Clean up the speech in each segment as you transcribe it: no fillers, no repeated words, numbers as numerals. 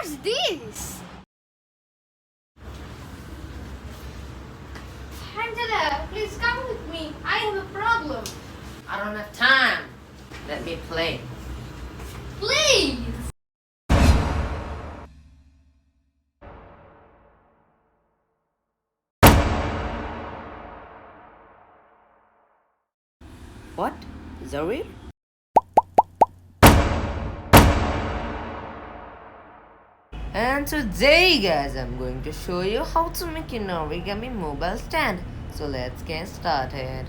What's this? Angela, please come with me. I have a problem. I don't have time. Let me play. Please. What? Zaril? And today guys, I'm going to show you how to make an origami mobile stand. So let's get started.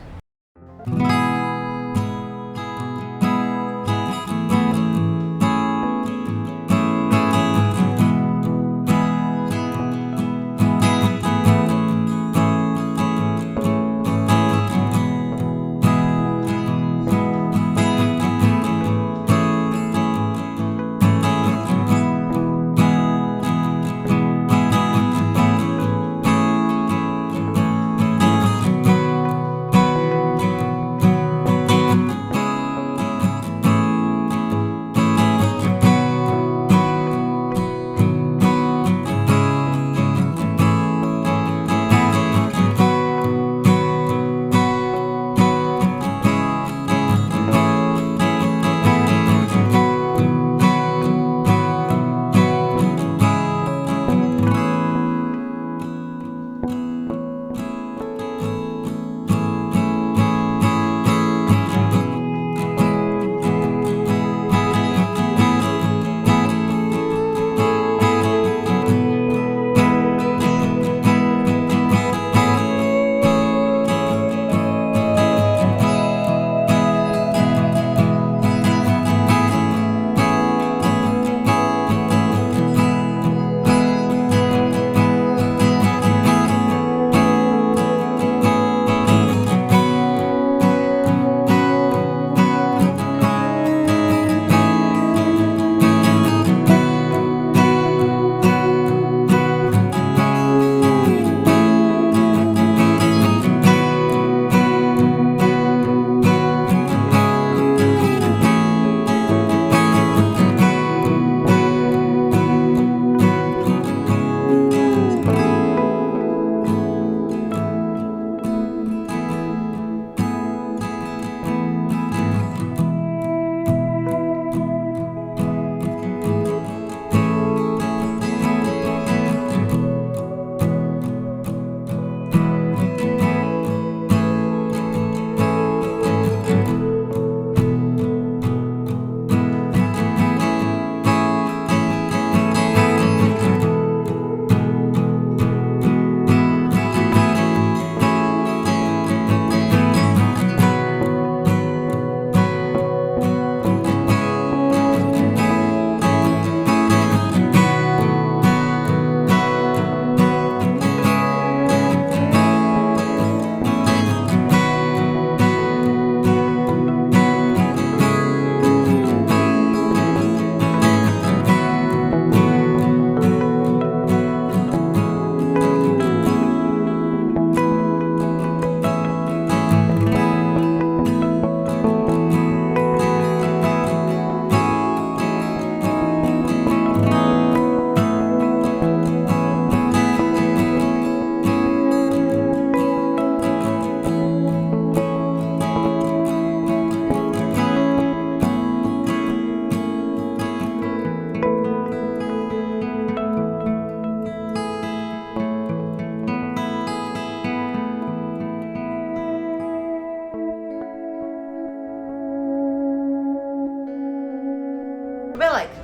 Bell icon.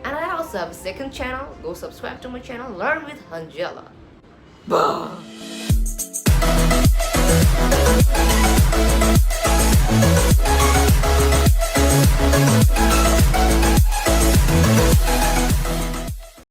And I also have a second channel. Go subscribe to my channel, Learn with Angela. Bah!